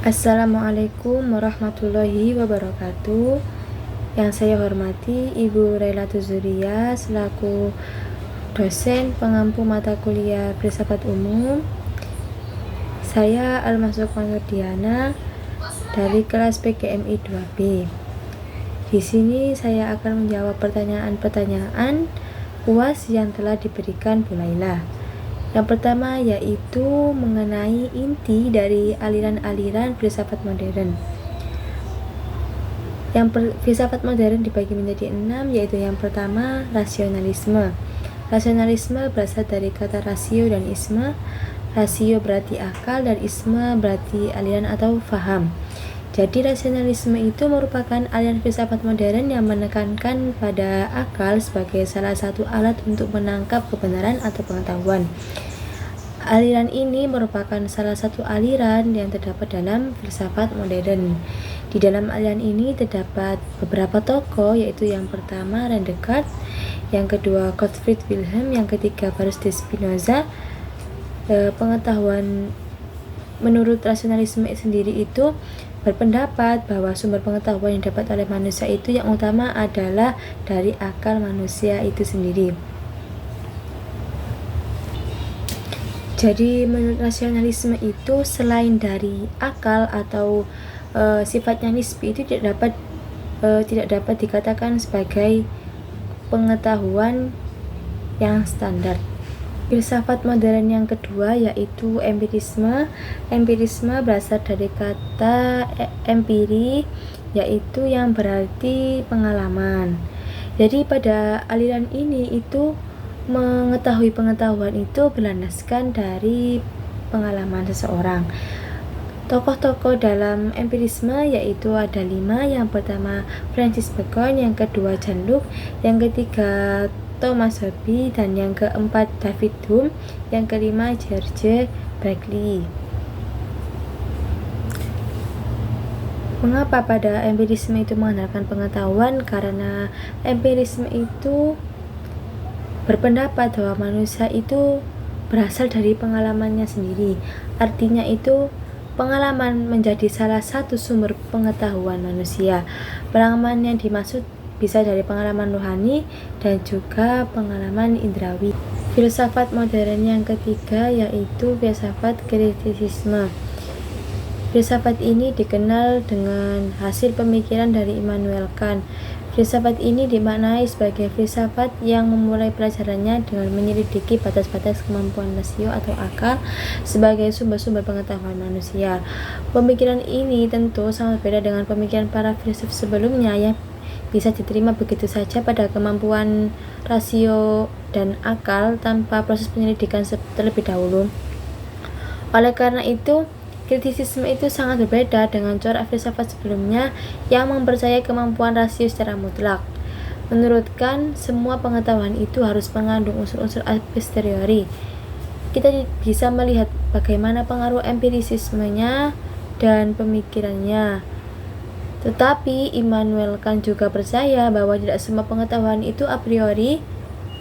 Assalamualaikum warahmatullahi wabarakatuh. Yang saya hormati Ibu Railatul Zuria selaku dosen pengampu mata kuliah filsafat umum. Saya Almasuk Diana dari kelas PGMI 2B. Di sini saya akan menjawab pertanyaan-pertanyaan UAS yang telah diberikan Bu Laila. Yang pertama yaitu mengenai inti dari aliran-aliran filsafat modern. Filsafat modern dibagi menjadi 6, yaitu yang pertama rasionalisme. Rasionalisme berasal dari kata rasio dan isme. Rasio berarti akal dan isme berarti aliran atau faham. Jadi rasionalisme itu merupakan aliran filsafat modern yang menekankan pada akal sebagai salah satu alat untuk menangkap kebenaran atau pengetahuan. Aliran ini merupakan salah satu aliran yang terdapat dalam filsafat modern. Di dalam aliran ini terdapat beberapa tokoh, yaitu yang pertama René Descartes, yang kedua Gottfried Wilhelm, yang ketiga Baruch de Spinoza. Pengetahuan menurut rasionalisme sendiri itu berpendapat bahwa sumber pengetahuan yang didapat oleh manusia itu yang utama adalah dari akal manusia itu sendiri. Jadi menurut rasionalisme itu selain dari akal atau sifatnya nisbi itu tidak dapat dikatakan sebagai pengetahuan yang standar. Filsafat modern yang kedua yaitu empirisme. Empirisme berasal dari kata empiri, yaitu yang berarti pengalaman. Jadi pada aliran ini itu mengetahui pengetahuan itu berlandaskan dari pengalaman seseorang. Tokoh-tokoh dalam empirisme yaitu ada 5. Yang pertama Francis Bacon, yang kedua Jean-Luc, yang ketiga Thomas Hobbes, dan yang keempat David Hume, yang kelima George Berkeley. Mengapa pada empirisme itu mengandalkan pengetahuan? Karena empirisme itu berpendapat bahwa manusia itu berasal dari pengalamannya sendiri. Artinya itu pengalaman menjadi salah satu sumber pengetahuan manusia. Pengalaman yang dimaksud bisa dari pengalaman rohani dan juga pengalaman indrawi. Filsafat modern yang ketiga yaitu filsafat kritisisme. Filsafat ini dikenal dengan hasil pemikiran dari Immanuel Kant. Filsafat ini dimaknai sebagai filsafat yang memulai pelajarannya dengan menyelidiki batas-batas kemampuan rasio atau akal sebagai sumber-sumber pengetahuan manusia. Pemikiran ini tentu sangat berbeda dengan pemikiran para filsuf sebelumnya yang bisa diterima begitu saja pada kemampuan rasio dan akal tanpa proses penyelidikan terlebih dahulu. Oleh karena itu, kritisisme itu sangat berbeda dengan corak filsafat sebelumnya yang mempercayai kemampuan rasio secara mutlak. Menurut Kant, semua pengetahuan itu harus mengandung unsur-unsur a posteriori. Kita bisa melihat bagaimana pengaruh empirisismenya dan pemikirannya. Tetapi Immanuel Kant juga percaya bahwa tidak semua pengetahuan itu a priori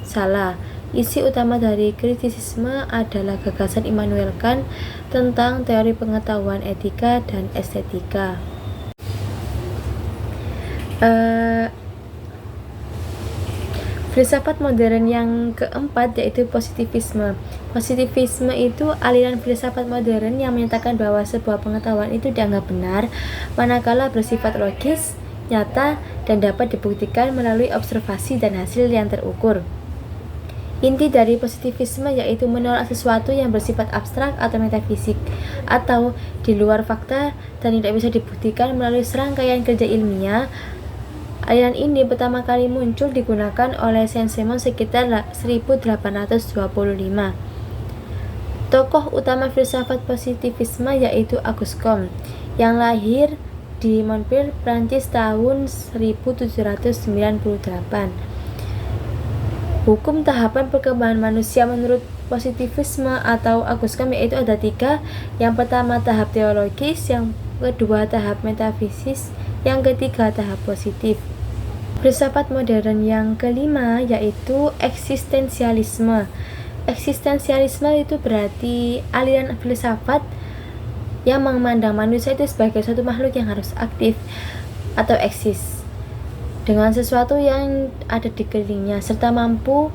salah. Isi utama dari kritisisme adalah gagasan Immanuel Kant tentang teori pengetahuan etika dan estetika. Filsafat modern yang keempat yaitu positivisme. Positivisme itu aliran filsafat modern yang menyatakan bahwa sebuah pengetahuan itu dianggap benar manakala bersifat logis, nyata, dan dapat dibuktikan melalui observasi dan hasil yang terukur. Inti dari positivisme yaitu menolak sesuatu yang bersifat abstrak atau metafisik atau di luar fakta dan tidak bisa dibuktikan melalui serangkaian kerja ilmiah. Aliran ini pertama kali muncul digunakan oleh Saint-Simon sekitar 1825. Tokoh utama filsafat positivisme yaitu Auguste Comte, yang lahir di Montpellier, Prancis tahun 1798. Hukum tahapan perkembangan manusia menurut positivisme atau Auguste Comte yaitu ada 3. Yang pertama tahap teologis, yang kedua tahap metafisis, yang ketiga tahap positif. Filsafat modern yang kelima yaitu eksistensialisme. Eksistensialisme itu berarti aliran filsafat yang memandang manusia itu sebagai suatu makhluk yang harus aktif atau eksis dengan sesuatu yang ada di kelilingnya, serta mampu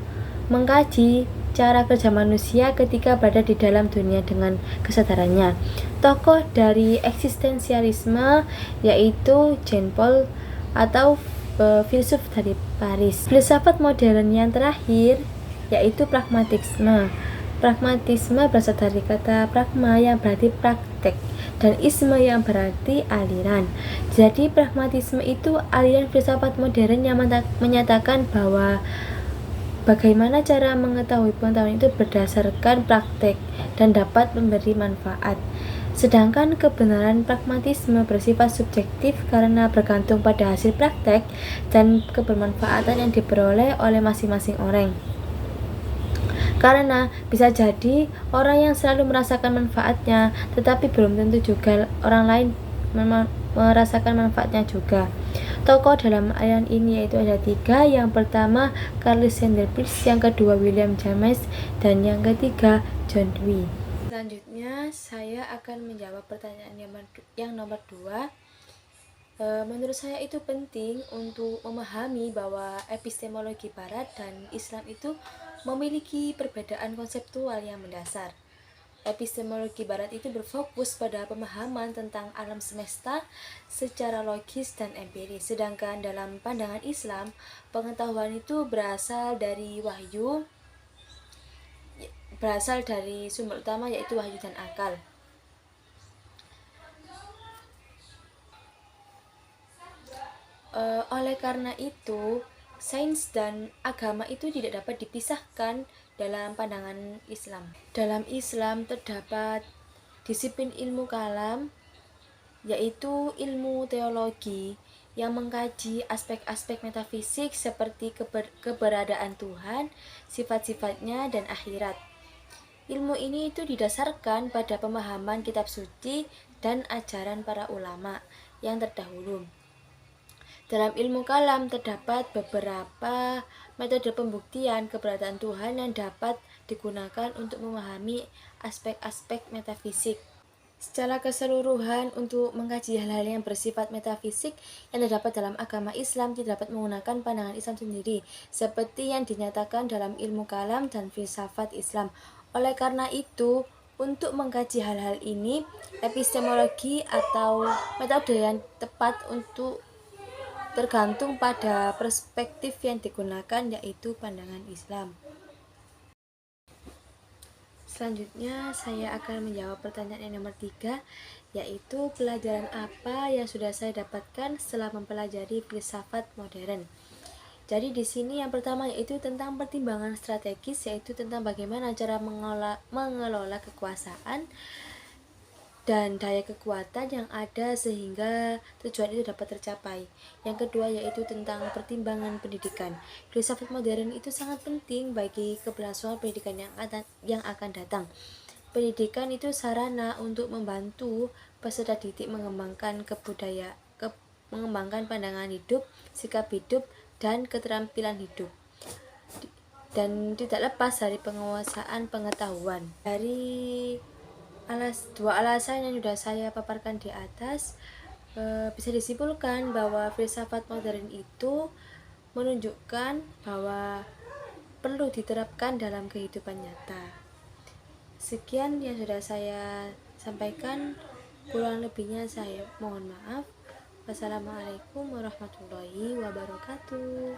mengkaji cara kerja manusia ketika berada di dalam dunia dengan kesadarannya. Tokoh dari eksistensialisme yaitu Jean Paul atau filsuf dari Paris. Filsafat modern yang terakhir yaitu pragmatisme. Pragmatisme berasal dari kata pragma yang berarti praktek dan isme yang berarti aliran. Jadi pragmatisme itu aliran filsafat modern yang menyatakan bahwa bagaimana cara mengetahui pengetahuan itu berdasarkan praktek dan dapat memberi manfaat. Sedangkan kebenaran pragmatisme bersifat subjektif karena bergantung pada hasil praktek dan kebermanfaatan yang diperoleh oleh masing-masing orang. Karena bisa jadi orang yang selalu merasakan manfaatnya, tetapi belum tentu juga orang lain merasakan manfaatnya juga. Tokoh dalam aliran ini yaitu ada 3. Yang pertama Carl Sanders Peirce, yang kedua William James, dan yang ketiga John Dewey. Selanjutnya saya akan menjawab pertanyaan yang nomor 2. Menurut saya itu penting untuk memahami bahwa epistemologi Barat dan Islam itu memiliki perbedaan konseptual yang mendasar. Epistemologi Barat itu berfokus pada pemahaman tentang alam semesta secara logis dan empiris, sedangkan dalam pandangan Islam, pengetahuan itu berasal dari sumber utama yaitu wahyu dan akal. Oleh karena itu, sains dan agama itu tidak dapat dipisahkan dalam pandangan Islam. Dalam Islam terdapat disiplin ilmu kalam, yaitu ilmu teologi yang mengkaji aspek-aspek metafisik seperti keberadaan Tuhan, sifat-sifatnya, dan akhirat. Ilmu ini itu didasarkan pada pemahaman kitab suci dan ajaran para ulama yang terdahulu. Dalam ilmu kalam terdapat beberapa metode pembuktian keberadaan Tuhan yang dapat digunakan untuk memahami aspek-aspek metafisik. Secara keseluruhan, untuk mengkaji hal-hal yang bersifat metafisik yang terdapat dalam agama Islam tidak dapat menggunakan pandangan Islam sendiri, seperti yang dinyatakan dalam ilmu kalam dan filsafat Islam. Oleh karena itu, untuk mengkaji hal-hal ini, epistemologi atau metode yang tepat untuk tergantung pada perspektif yang digunakan, yaitu pandangan Islam. Selanjutnya saya akan menjawab pertanyaan yang nomor 3, yaitu pelajaran apa yang sudah saya dapatkan setelah mempelajari filsafat modern. Jadi di sini yang pertama yaitu tentang pertimbangan strategis, yaitu tentang bagaimana cara mengelola kekuasaan dan daya kekuatan yang ada sehingga tujuan itu dapat tercapai. Yang kedua yaitu tentang pertimbangan pendidikan. Filsafat modern itu sangat penting bagi keberlangsungan pendidikan yang akan datang. Pendidikan itu sarana untuk membantu peserta didik mengembangkan mengembangkan pandangan hidup, sikap hidup, dan keterampilan hidup, dan tidak lepas dari penguasaan pengetahuan. Dari dua alasan yang sudah saya paparkan di atas, bisa disimpulkan bahwa filsafat modern itu menunjukkan bahwa perlu diterapkan dalam kehidupan nyata. Sekian yang sudah saya sampaikan, kurang lebihnya saya mohon maaf. Wassalamualaikum warahmatullahi wabarakatuh.